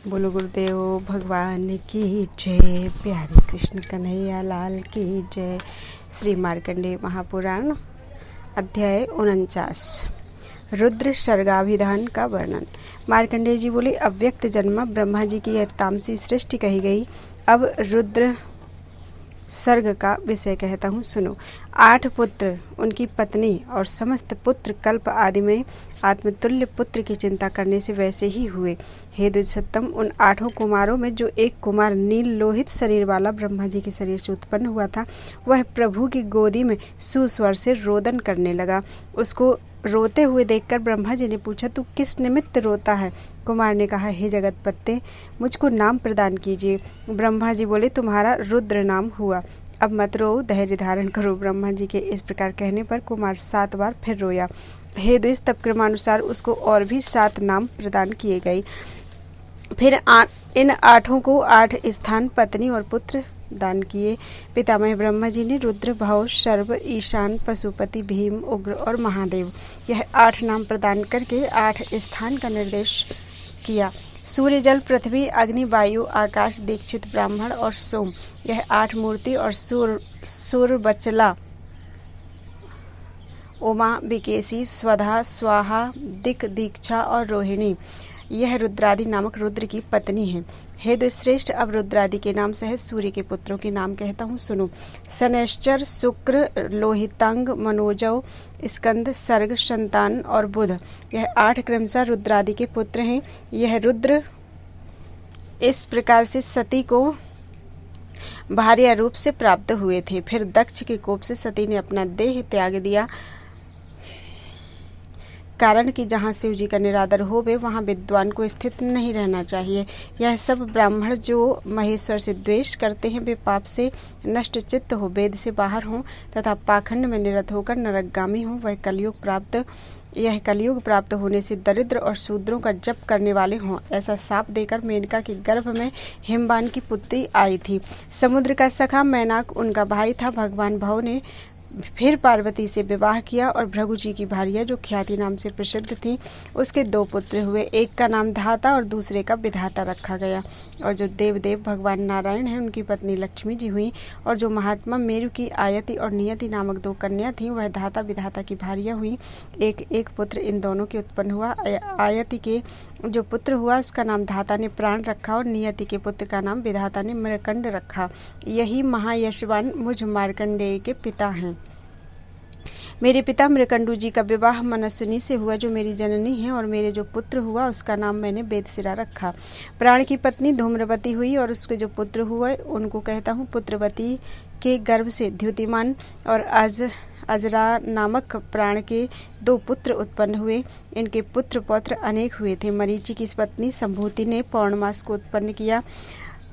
बोलो गुरुदेव भगवान की जय। प्यारे कृष्ण कन्हैया लाल की जय। श्री मार्कंडेय महापुराण अध्याय 49 रुद्र सर्गाभिधान का वर्णन। मार्कंडेय जी बोले, अव्यक्त जन्मा ब्रह्मा जी की यह तामसी सृष्टि कही गई। अब रुद्र सर्ग का विषय कहता हूँ, सुनो। 8 पुत्र, उनकी पत्नी और समस्त पुत्र कल्प आदि में आत्मतुल्य पुत्र की चिंता करने से वैसे ही हुए। हे द्विजसत्तम, उन 8 कुमारों में जो एक कुमार नील लोहित शरीर वाला ब्रह्मा जी के शरीर से उत्पन्न हुआ था, वह प्रभु की गोदी में सुस्वर से रोदन करने लगा। उसको रोते हुए देखकर ब्रह्मा जी ने पूछा, तू किस निमित्त रोता है? कुमार ने कहा, हे जगतपते, मुझको नाम प्रदान कीजिए। ब्रह्मा जी बोले, तुम्हारा रुद्र नाम हुआ। अब मत रो, धैर्य धारण करो। ब्रह्मा जी के इस प्रकार कहने पर कुमार 7 बार फिर रोया। हे द्विज, तब क्रमानुसार उसको और भी 7 नाम प्रदान किए गए। फिर इन 8 को 8 स्थान, पत्नी और पुत्र दान किए। पितामह ब्रह्मा जी ने रुद्र, भव, शर्व, ईशान, पशुपति, भीम, उग्र और महादेव, यह 8 नाम प्रदान करके 8 स्थान का निर्देश किया। सूर्य, जल, पृथ्वी, अग्नि, वायु, आकाश, दीक्षित, ब्राह्मण और सोम, यह 8 मूर्ति और सुर, बचला, उमा, बिकेसी, स्वधा, स्वाहा, दिक, दीक्षा और रोहिणी, यह रुद्रादि नामक रुद्र की पत्नी है। हे द्विश्रेष्ठ, अब रुद्रादि के नाम सहित सूर्य के पुत्रों के नाम कहता हूँ, सुनो। शनैश्चर, शुक्र, लोहितांग, मनोजव, स्कंद, सर्ग, संतान और बुध, यह 8 क्रमशः रुद्रादि के पुत्र हैं। यह रुद्र इस प्रकार से सती को भार्या रूप से प्राप्त हुए थे। फिर दक्ष के कोप से सती ने अपना देह त्याग दिया, कारण कि जहाँ शिव जी का निरादर होवे वहाँ विद्वान को स्थित नहीं रहना चाहिए। यह सब ब्राह्मण जो महेश्वर से द्वेष करते हैं, वे पाप से नष्ट चित्त हो, वेद से बाहर हों तथा पाखंड में निरत होकर नरकगामी हों। यह कलयुग प्राप्त होने से दरिद्र और शूद्रों का जप करने वाले हों। ऐसा शाप देकर मेनका के गर्भ में हिमवान की पुत्री आई थी। समुद्र का सखा मैनाक उनका भाई था। भगवान भव ने फिर पार्वती से विवाह किया और भृगु जी की भार्या, जो ख्याति नाम से प्रसिद्ध थी, उसके 2 पुत्र हुए। एक का नाम धाता और दूसरे का विधाता रखा गया। और जो देवदेव भगवान नारायण हैं, उनकी पत्नी लक्ष्मी जी हुई। और जो महात्मा मेरु की आयति और नियति नामक 2 कन्या थीं, वह धाता विधाता की भार्या हुई। एक पुत्र इन दोनों के उत्पन्न हुआ। आयति के जो पुत्र हुआ, उसका नाम धाता ने प्राण रखा और नियति के पुत्र का नाम विधाता ने मृकंड रखा। यही महायशवान मुझ मार्कंडेय के पिता हैं। मेरे पिता मृकंडू जी का विवाह मनस्विनी से हुआ, जो मेरी जननी है, और मेरे जो पुत्र हुआ उसका नाम मैंने वेदशिरा रखा। प्राण की पत्नी धूम्रवती हुई और उसके जो पुत्र हुए उनको कहता हूँ पुत्रवती। के गर्भ से द्युतिमान और अजरा नामक प्राण के 2 पुत्र उत्पन्न हुए। इनके पुत्र पौत्र अनेक हुए थे। मरीचि की पत्नी संभूति ने पौर्णमास को उत्पन्न किया।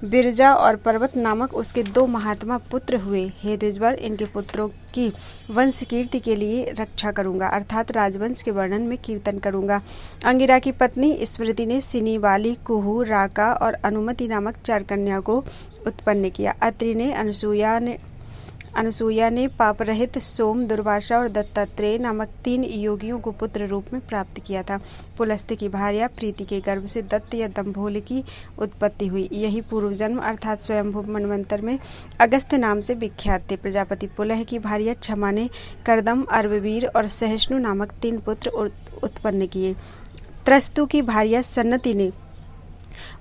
बिरजा और पर्वत नामक उसके 2 महात्मा पुत्र हुए। हे द्विजवर, इनके पुत्रों की वंश कीर्ति के लिए रक्षा करूंगा, अर्थात राजवंश के वर्णन में कीर्तन करूंगा। अंगिरा की पत्नी स्मृति ने सिनीवाली, कुहू, राका और अनुमति नामक 4 कन्या को उत्पन्न किया। अत्रि ने अनसूया ने पाप रहित सोम, दुर्वासा और दत्तात्रेय नामक 3 योगियों को पुत्र रूप में प्राप्त किया था। पुलस्त्य की भार्या प्रीति के गर्भ से दत्त या दंभोल की उत्पत्ति हुई। यही पूर्व जन्म अर्थात स्वयंभू मनवंतर में अगस्त्य नाम से विख्यात थे। प्रजापति पुलह की भार्या क्षमा ने कर्दम, अर्ववीर और सहिष्णु नामक 3 पुत्र उत्पन्न किए। त्रस्तु की भार्या सन्नति ने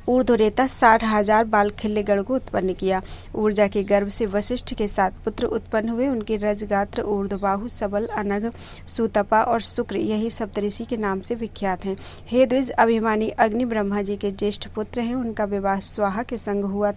ऊर्ध्वरेता 60,000 बालखिल्यगण को उत्पन्न किया। ऊर्जा के गर्भ से वशिष्ठ के 7 पुत्र उत्पन्न हुए। उनके रजगात्र, ऊर्ध्वबाहु, सबल, अनघ, सुतपा और शुक्र, यही सप्तऋषि के नाम से विख्यात हैं। हे द्विज, अभिमानी अग्नि ब्रह्मा जी के ज्येष्ठ पुत्र हैं। उनका विवाह स्वाहा के संग हुआ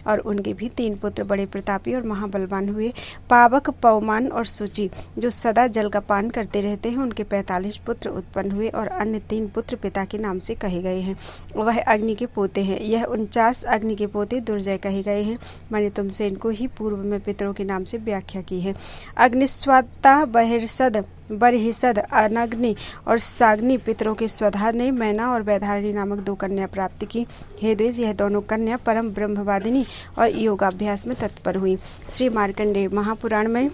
और उनके भी 3 पुत्र बड़े प्रतापी और महाबलवान हुए। पावक, पवमान और सूचि, जो सदा जल का पान करते रहते हैं, उनके 45 पुत्र उत्पन्न हुए और अन्य 3 पुत्र पिता के नाम से कहे गए हैं। वह अग्नि के पोते हैं। यह 49 अग्नि के पोते दुर्जय कहे गए हैं। मैंने तुमसे इनको ही पूर्व में पितरों के नाम से व्याख्या की है। अग्निस्वाता, बहिर्सद, बरहिसद, अनग्नि और साग्नि पितरों के स्वधा ने मैना और वैधारिणी नामक 2 कन्या प्राप्त की। हे द्विज, यह दोनों कन्या परम ब्रह्मवादिनी और योगाभ्यास में तत्पर हुई। श्री मार्कंडेय महापुराण में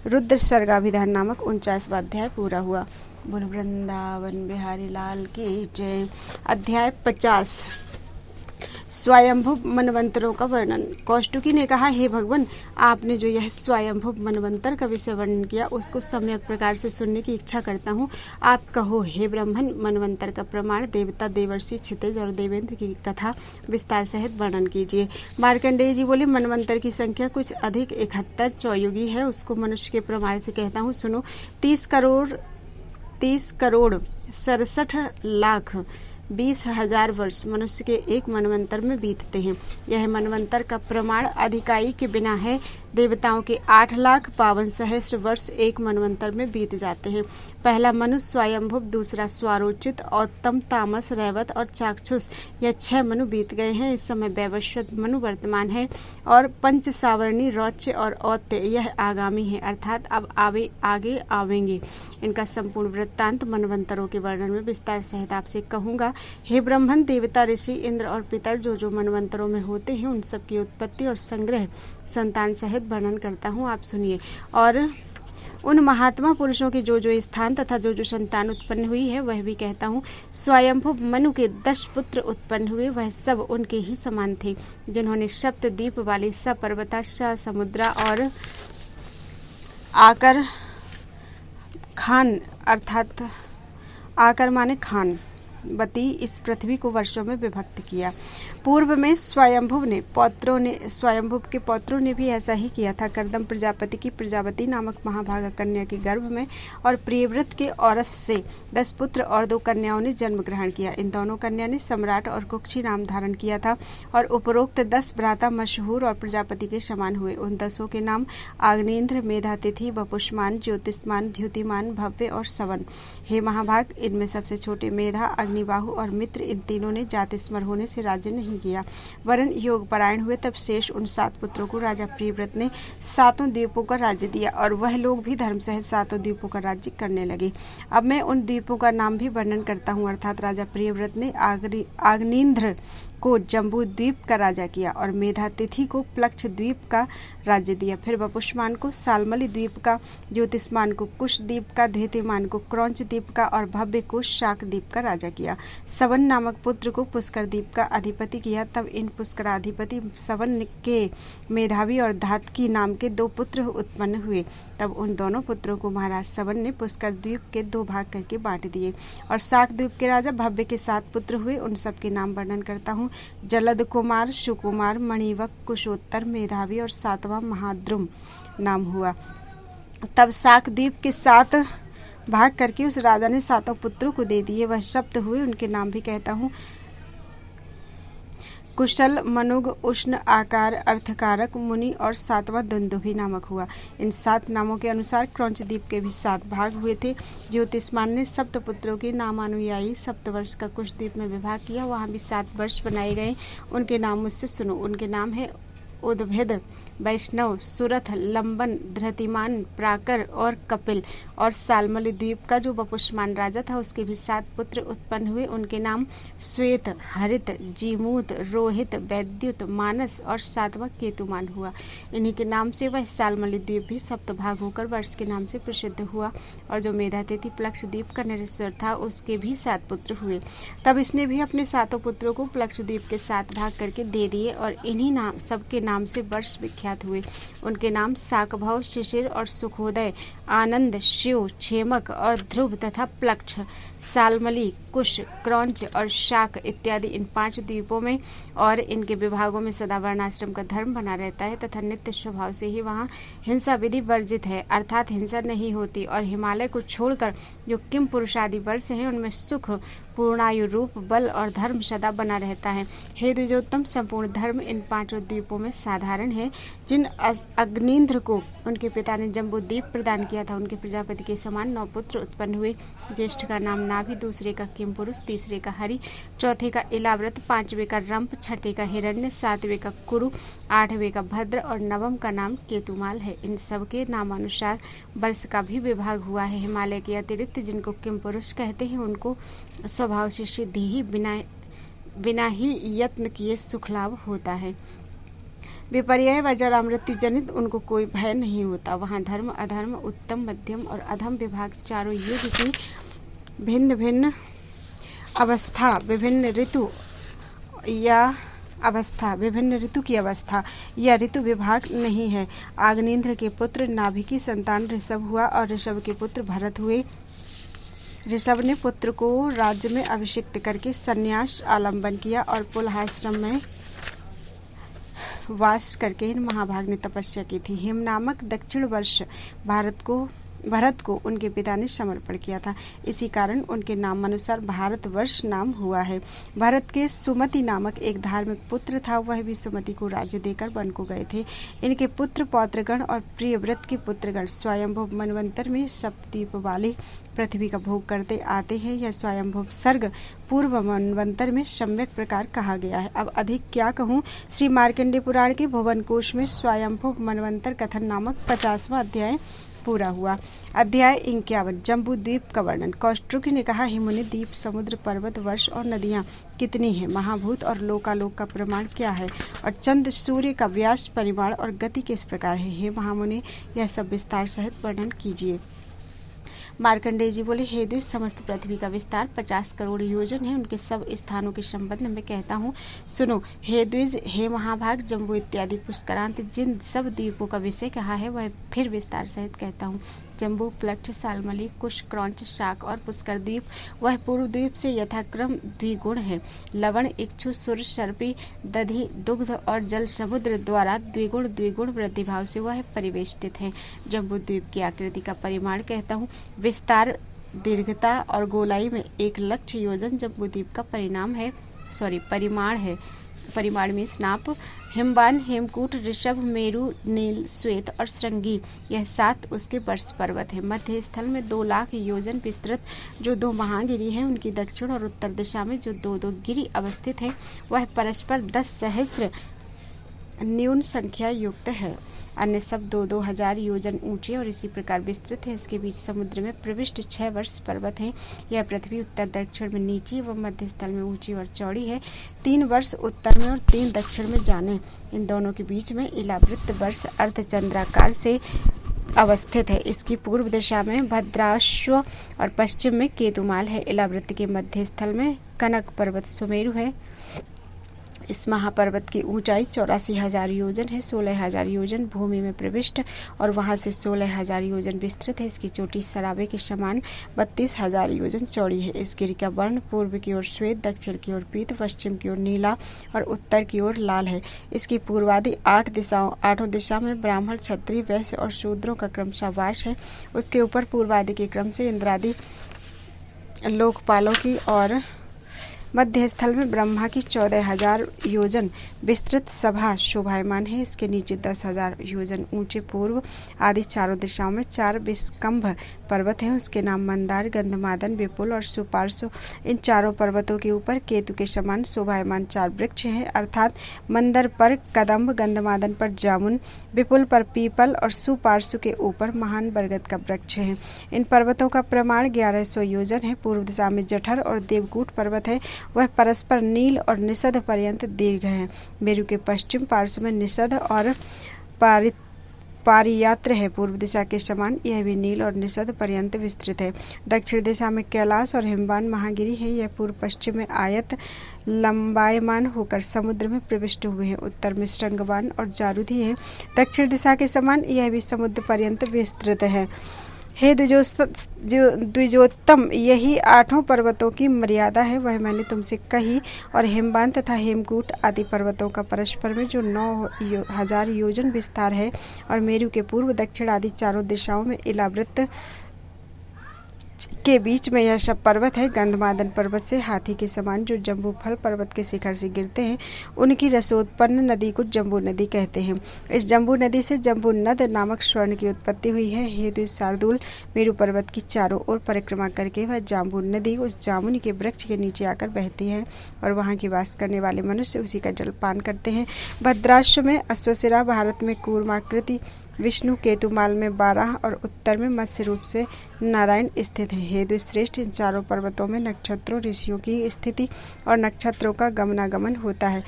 रुद्र सर्गाभिधान नामक 49वां अध्याय पूरा हुआ। बोल वृंदावन बिहारी लाल की जय। अध्याय 50 स्वयंभुव मनवंतरों का वर्णन। कौष्टुकी ने कहा, हे भगवान, आपने जो यह स्वयंभुव मनवंतर का विषय वर्णन किया उसको सम्यक प्रकार से सुनने की इच्छा करता हूँ। आप कहो हे ब्राह्मण, मनवंतर का प्रमाण, देवता, देवर्षि, क्षितिज और देवेंद्र की कथा विस्तार सहित वर्णन कीजिए। मार्कंडेय जी बोले, मनवंतर की संख्या कुछ अधिक 71 चौयुगी है, उसको मनुष्य के प्रमाण से कहता हूँ, सुनो। 30 करोड़ 67,20,000 वर्ष मनुष्य के एक मनवंतर में बीतते हैं। यह मनवंतर का प्रमाण अधिकाई के बिना है। देवताओं के 8,52,000 वर्ष एक मनवंतर में बीत जाते हैं। पहला मनु स्वयंभुव, दूसरा स्वारोचित, औत्तम, तामस, रैवत और चाक्षुष, यह 6 मनु बीत गए हैं। इस समय वैवस्वत मनु वर्तमान है और पंच सावर्णी, रौच्य और औत्य यह आगामी है, अर्थात अब आगे आवेंगे। इनका संपूर्ण वृत्तांत मनवंतरों के वर्णन में विस्तार सहित आपसे कहूंगा। हे ब्राह्मण, देवता, ऋषि, इंद्र और पितर जो मनवंतरों में होते हैं उन सबकी उत्पत्ति और संग्रह संतान सहित वर्णन करता हूँ, आप सुनिए। और उन महात्मा पुरुषों की जो स्थान तथा जो संतान उत्पन्न हुई है वह भी कहता हूँ। स्वयंभुव मनु के 10 पुत्र उत्पन्न हुए, वह सब उनके ही समान थे, जिन्होंने सप्त द्वीप वाली सपर्वता, समुद्रा और आकर खान अर्थात आकर माने खान बती इस पृथ्वी को वर्षों में विभक्त किया। पूर्व में स्वयंभुव के पौत्रों ने भी ऐसा ही किया था। कर्दम प्रजापति की प्रजावती नामक महाभागा कन्या के गर्भ में और प्रियव्रत के औरस से 10 पुत्र और 2 कन्याओं ने जन्म ग्रहण किया। इन दोनों कन्या ने सम्राट और कुक्षी नाम धारण किया था और उपरोक्त 10 भ्राता मशहूर और प्रजापति के समान हुए। उन 10 के नाम आग्नेन्द्र, मेधातिथि, वपुष्मान, ज्योतिष्मान, द्युतिमान, भव्य और सवन। हे महाभाग, इनमें सबसे छोटे मेधा, अग्निबाहु और मित्र, इन तीनों ने जातिस्मर होने से राज्य नहीं किया, वरन योग परायण हुए। तब शेष उन 7 पुत्रों को राजा प्रियव्रत ने 7 द्वीपों का राज्य दिया और वह लोग भी धर्म सहित 7 द्वीपों का राज्य करने लगे। अब मैं उन द्वीपों का नाम भी वर्णन करता हूँ, अर्थात राजा प्रियव्रत ने आग्नेन्द्र को जम्बू द्वीप का राजा किया और मेधातिथि को प्लक्ष द्वीप का राज्य दिया। फिर वपुष्मान को सालमली द्वीप का, ज्योतिष्मान को कुश द्वीप का, द्वितीयमान को क्रौंच द्वीप का और भव्य को शाक द्वीप का राजा किया। सवन नामक पुत्र को पुष्कर द्वीप का अधिपति किया। तब इन पुष्कराधिपति सवन के मेधावी और धातकी नाम के 2 पुत्र उत्पन्न हुए। तब उन दोनों पुत्रों को महाराज सवन ने पुष्कर द्वीप के 2 भाग करके बांट दिए और शाक द्वीप के राजा भव्य के 7 पुत्र हुए। उन सब के नाम वर्णन करता हूँ। जलद कुमार, सुकुमार, मणिवक, कुशोत्तर, मेधावी और 7वां महाद्रुम नाम हुआ। तब शाक द्वीप के 7 भाग करके उस राजा ने 7 पुत्रों को दे दिए। वह शब्द हुए, उनके नाम भी कहता हूँ। कुशल, मनुग, उष्ण, आकार, अर्थकारक, मुनि और 7वां दुंदुभि नामक हुआ। इन 7 नामों के अनुसार क्रौंच द्वीप के भी 7 भाग हुए थे। ज्योतिष्मान ने सप्त पुत्रों के नामानुयायी सप्तवर्ष का कुश द्वीप में विभाग किया, वहां भी 7 वर्ष बनाए गए। उनके नाम मुझसे सुनो। उनके नाम है उद्भिद, वैष्णव, सुरथ, लंबन, धृतिमान, प्राकर और कपिल। और सालमली द्वीप का जो वपुष्मान राजा था उसके भी 7 पुत्र उत्पन्न हुए। उनके नाम श्वेत, हरित, जीमूत, रोहित, वैद्युत, मानस और 7वां केतुमान हुआ। इन्हीं के नाम से वह सालमली द्वीप भी सप्तभाग होकर वर्ष के नाम से प्रसिद्ध हुआ। और जो मेधातिथि प्लक्ष द्वीप का नरेश्वर था उसके भी 7 पुत्र हुए। तब इसने भी अपने 7 पुत्रों को प्लक्ष द्वीप के 7 भाग करके दे दिए और इन्हीं नाम सबके नाम से वर्ष विख्यात हुए। उनके नाम साकभव, शिशिर और सुखोदय, आनंद, शिव, क्षेमक और ध्रुव तथा प्लक्ष, सालमली, कुश, क्रौंच और शाक इत्यादि इन 5 द्वीपों में और इनके विभागों में सदा वर्णाश्रम का धर्म बना रहता है तथा नित्य स्वभाव से ही वहाँ हिंसा विधि वर्जित है, अर्थात हिंसा नहीं होती। और हिमालय को छोड़कर जो किम पुरुषादि वर्ष हैं उनमें सुख, पूर्णायु, रूप, बल और धर्म सदा बना रहता है। हे द्विजोत्तम, संपूर्ण धर्म इन 5 द्वीपों में साधारण है। जिन अग्निन्द्र को उनके पिता ने जम्बू द्वीप प्रदान किया था उनके प्रजापति के समान 9 पुत्र उत्पन्न हुए। ज्येष्ठ का नाम नाभि, दूसरे का किम पुरुष, तीसरे का हरि, चौथे का इलाव्रत, 5वें का रंप, छठे का हिरण्य, 7वें का कुरु, 8वें का भद्र और 9वें का नाम केतुमाल है। इन सब के नामानुसार वर्ष का भी विभाग हुआ है। हिमालय के अतिरिक्त जिनको किम पुरुष कहते हैं उनको स्वभाव से सिद्धि ही बिना ही यत्न किए सुख लाभ होता है। विपर्य व जरा मृत्यु जनित उनको कोई भय नहीं होता। वहाँ धर्म, अधर्म, उत्तम, मध्यम और अधम विभाग चारों युग की भिन्न भिन्न अवस्था, विभिन्न ऋतु या अवस्था विभिन्न ऋतु की अवस्था, यह ऋतु विभाग नहीं है। आग्नेन्द्र के पुत्र नाभि की संतान ऋषभ हुआ और ऋषभ के पुत्र भरत हुए। ऋषभ ने पुत्र को राज्य में अभिषिक्त करके संन्यास आलंबन किया और पुलहाश्रम में वास करके महाभाग ने तपस्या की थी। हिम नामक दक्षिण वर्ष भरत को उनके पिता ने समर्पण किया था। इसी कारण उनके नामानुसार भारतवर्ष नाम हुआ है। भरत के सुमति नामक एक धार्मिक पुत्र था, वह भी सुमति को राज्य देकर वन को गए थे। इनके पुत्र पौत्रगण और प्रियव्रत के पुत्रगण स्वयंभुव मनवंतर में सप्तद्वीप वाली पृथ्वी का भोग करते आते हैं। यह स्वयंभुव सर्ग पूर्व मनवंतर में सम्यक प्रकार कहा गया है। अब अधिक क्या कहूँ। श्री मार्कंडेय पुराण के भुवन कोश में स्वयंभुव मनवंतर कथन नामक 50वां अध्याय पूरा हुआ। अध्याय 51 जम्बू द्वीप का वर्णन। कौष्टुकी ने कहा, हे मुनि, द्वीप, समुद्र, पर्वत, वर्ष और नदियाँ कितनी हैं? महाभूत और लोकालोक का प्रमाण क्या है? और चंद्र सूर्य का व्यास, परिमाण और गति किस प्रकार है? हे महामुनि, यह सब विस्तार सहित वर्णन कीजिए। मार्कंडेय जी बोले, हे द्विज, समस्त पृथ्वी का विस्तार 50 करोड़ योजन है। उनके सब स्थानों के संबंध में कहता हूँ, सुनो। हे द्विज, हे महाभाग, जम्बू इत्यादि पुष्करांत जिन सब द्वीपों का विषय कहा है वह फिर विस्तार सहित कहता हूँ। जम्बू, प्लक्ष, सालमली, कुश, क्रौंच, शाक और पुष्कर द्वीप वह पूर्व द्वीप से यथाक्रम द्विगुण है। लवण, इक्षु, सुर, सर्पी, दधि, दुग्ध और जल समुद्र द्वारा द्विगुण वृद्धि भाव से वह परिवेष्टित है। जम्बू द्वीप की आकृति का परिमाण कहता हूँ। विस्तार, दीर्घता और गोलाई में 1 लक्ष योजन जम्बू द्वीप का परिमाण है। परिमाण में नाप। हिमवान, हेमकूट, ऋषभ, मेरु, नील, श्वेत और श्रृंगी यह 7 उसके वर्ष पर्वत है। मध्य स्थल में 2 लाख योजन विस्तृत जो 2 महागिरी हैं, उनकी दक्षिण और उत्तर दिशा में जो 2 गिरि अवस्थित हैं, वह परस्पर 10 सहस्र न्यून संख्या युक्त है। अन्य सब 2-2 हजार योजन ऊंचे और इसी प्रकार विस्तृत है। इसके बीच समुद्र में प्रविष्ट 6 वर्ष पर्वत हैं। यह पृथ्वी उत्तर दक्षिण में नीची व मध्य स्थल में ऊंची और चौड़ी है। 3 वर्ष उत्तर में और 3 दक्षिण में जाने। इन दोनों के बीच में इलावृत्त वर्ष अर्धचंद्राकार से अवस्थित है। इसकी पूर्व दिशा में भद्राश्व और पश्चिम में केतुमाल है। इलावृत्त के मध्य स्थल में कनक पर्वत सुमेरु है। इस महापर्वत की ऊंचाई 84,000 योजन है। 16,000 योजन भूमि में प्रविष्ट और वहां से 16,000 योजन विस्तृत है। इसकी चोटी सराबे के समान 32,000 योजन चौड़ी है। इस गिरि का वर्ण पूर्व की ओर श्वेत, दक्षिण की ओर पीत, पश्चिम की ओर नीला और उत्तर की ओर लाल है। इसकी पूर्वादि 8 दिशा में ब्राह्मण, क्षत्रिय, वैश्य और शूद्रों का क्रमशः वास है। उसके ऊपर पूर्वादि के क्रम से इंद्रादि लोकपालों की और मध्य स्थल में ब्रह्मा की 14,000 योजन विस्तृत सभा शोभायमान है। इसके नीचे 10,000 योजन ऊंचे पूर्व आदि चारों दिशाओं में 4 विस्कंभ पर्वत हैं। उसके नाम मंदार, गंधमादन, विपुल और सुपार्श्व। इन चारों पर्वतों के ऊपर केतु के समान शोभायमान 4 वृक्ष हैं, अर्थात मंदर पर कदम्ब, गंधमादन पर जामुन, विपुल पर पीपल और सुपार्श्व के ऊपर महान बरगद का वृक्ष है। इन पर्वतों का प्रमाण 1100 योजन है। पूर्व दिशा में जठर और देवकूट पर्वत है, वह परस्पर नील और निषद पर्यंत दीर्घ है। मेरु के पश्चिम पार्श्व में निषद और पारियात्र है। पूर्व दिशा के समान यह भी नील और निषद पर्यंत विस्तृत है। दक्षिण दिशा में कैलाश और हिमवान महागिरी है। यह पूर्व पश्चिम में आयत लंबायमान होकर समुद्र में प्रविष्ट हुए हैं। उत्तर में श्रृंगवान और जारुधि है। दक्षिण दिशा के समान यह भी समुद्र पर्यंत विस्तृत है। हे द्विजोत्तम, यही 8 पर्वतों की मर्यादा है, वह मैंने तुमसे कही। और हिमवान तथा हेमकूट आदि पर्वतों का परस्पर में जो 9,000 योजन विस्तार है और मेरु के पूर्व, दक्षिण आदि चारों दिशाओं में इलावृत्त के बीच में यह सब पर्वत है। गंधमादन पर्वत से हाथी के समान जो जम्बू फल पर्वत के शिखर से गिरते हैं, उनकी रसोत्पन्न नदी को जम्बू नदी कहते हैं। इस जम्बू नदी से जम्बू नद नामक स्वर्ण की उत्पत्ति हुई है। हे द्विज शार्दूल, मेरु पर्वत की चारों ओर परिक्रमा करके वह जाम्बू नदी उस जामुन के वृक्ष के नीचे आकर बहती है और वहाँ की वास करने वाले मनुष्य उसी का जल पान करते हैं। भद्राश्व में अश्वशिरा, भारत में कूर्माकृति, विष्णु, केतुमाल में 12 और उत्तर में मत्स्य रूप से नारायण स्थित है। हे द्विश्रेष्ठ, इन चारों पर्वतों में नक्षत्रों, ऋषियों की स्थिति और नक्षत्रों का गमनागमन होता है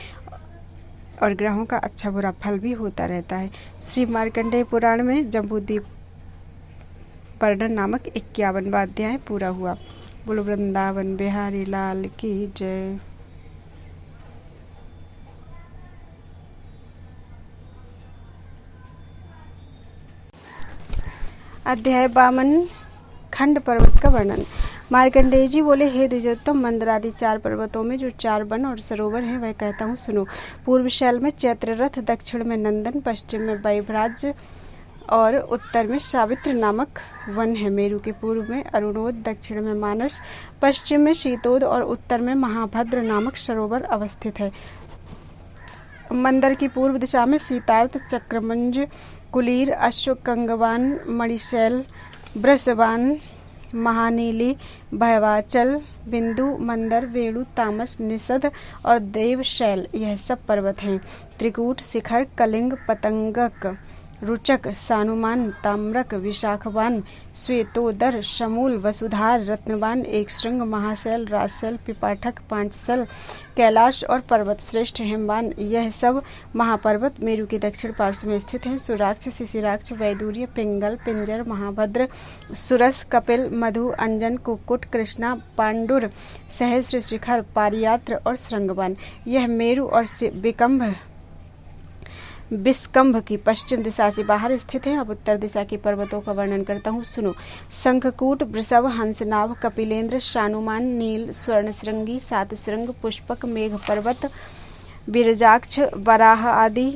और ग्रहों का अच्छा बुरा फल भी होता रहता है। श्री मार्कंडेय पुराण में जम्बूद्वीप वर्णन नामक 51वां अध्याय पूरा हुआ। बोलो वृंदावन बिहारी लाल की जय। अध्याय 52 खंड पर्वत का वर्णन। मार्कंडेय जी बोले, हे द्विजोत्तम, मंदरादि 4 पर्वतों में जो 4 वन और सरोवर हैं वह कहता हूँ सुनो। पूर्व शैल में चैत्ररथ, दक्षिण में नंदन, पश्चिम में वैभराज और उत्तर में सावित्र नामक वन है। मेरु के पूर्व में अरुणोद, दक्षिण में मानस, पश्चिम में शीतोद और उत्तर में महाभद्र नामक सरोवर अवस्थित है। मंदर की पूर्व दिशा में सीतार्थ, चक्रमंज, कुलीर, अश्वकंगवान, मणिशैल, ब्रसवान, महानीली, भयवाचल, बिंदु, मंदर, वेणु, तामस, निषद और देवशैल यह सब पर्वत हैं। त्रिकूट, शिखर, कलिंग, पतंगक, रुचक, सानुमान, ताम्रक, विशाखवान, श्वेतोदर, शमूल, वसुधार, रत्नवान, एक श्रृंग, महाशैल, राजशैल, पिपाठक, पांचशल, कैलाश और पर्वत श्रेष्ठ हेमवान यह सब महापर्वत मेरु के दक्षिण पार्श्व में स्थित हैं। सुराक्ष, शिशिराक्ष, वैदूर्य, पिंगल, पिंजर, महाभद्र, सुरस, कपिल, मधु, अंजन, कुक्कुट, कृष्णा, पांडुर, सहस्र शिखर, पारियात्र और श्रृंगवान यह मेरु और विस्कंभ की पश्चिम दिशा से बाहर स्थित है। अब उत्तर दिशा के पर्वतों का वर्णन करता हूँ सुनो। शंखकूट, वृषभ, हंसनाभ, कपिलेंद्र, शानुमान, नील, स्वर्णश्रृंगी, सातश्रृंग, पुष्पक, मेघ पर्वत, विरजाक्ष, वराह आदि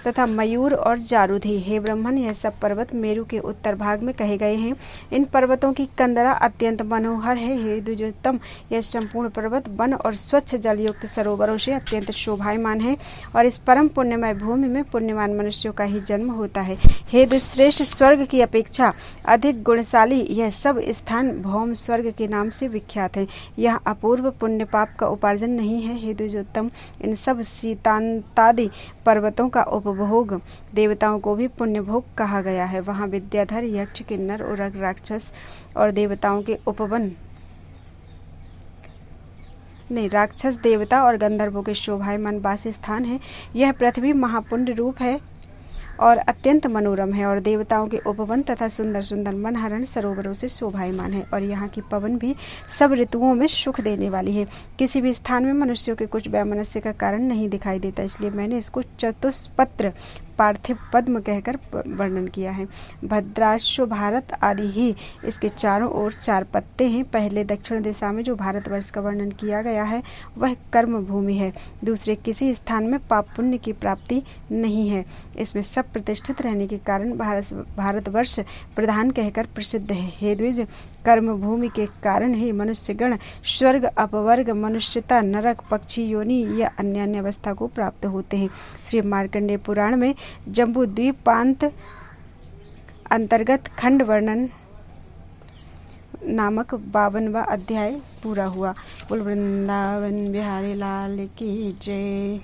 तथा मयूर और जारुधि। हे ब्रह्मन, यह सब पर्वत मेरु के उत्तर भाग में कहे गए हैं। इन पर्वतों की कंदरा अत्यंत मनोहर है। हे द्विजोत्तम, यह संपूर्ण पर्वत वन और स्वच्छ जल युक्त सरोवरों से अत्यंत शोभायमान है और इस परम पुण्यमय भूमि में पुण्यवान मनुष्यों का ही जन्म होता है। हे दुश्रेष्ठ, स्वर्ग की अपेक्षा अधिक गुणशाली यह सब स्थान भौम स्वर्ग के नाम से विख्यात है। यह अपूर्व पुण्य पाप का उपार्जन नहीं है। हे द्विजोत्तम, इन सब सीतांतादि पर्वतों का उपभोग देवताओं को भी पुण्य भोग कहा गया है। वहाँ विद्याधर, यक्ष, किन्नर, उरग, राक्षस और देवताओं के राक्षस, देवता और गंधर्वों के शोभायमान वास स्थान है। यह पृथ्वी महापुण्य रूप है और अत्यंत मनोरम है और देवताओं के उपवन तथा सुंदर सुंदर मनहरण सरोवरों से शोभायमान है और यहाँ की पवन भी सब ऋतुओं में सुख देने वाली है। किसी भी स्थान में मनुष्यों के कुछ वैमनस्य का कारण नहीं दिखाई देता, इसलिए मैंने इसको चतुष्पत्र पार्थिव पद्म कहकर वर्णन किया है। भद्राश्व, भारत आदि ही इसके चारों ओर 4 पत्ते हैं। पहले दक्षिण दिशा में जो भारतवर्ष का वर्णन किया गया है वह कर्म भूमि है। दूसरे किसी स्थान में पाप पुण्य की प्राप्ति नहीं है। इसमें सब प्रतिष्ठित रहने के कारण भारतवर्ष प्रधान कहकर प्रसिद्ध है। हे द्विज, कर्म भूमि के कारण ही मनुष्यगण स्वर्ग, अपवर्ग, मनुष्यता, नरक, पक्षी योनि या अन्य अवस्था को प्राप्त होते हैं। श्री मार्कंडेय पुराण में जम्बू द्वीपांत अंतर्गत खंड वर्णन नामक 52वां अध्याय पूरा हुआ। बोल वृंदावन बिहारी लाल की जय।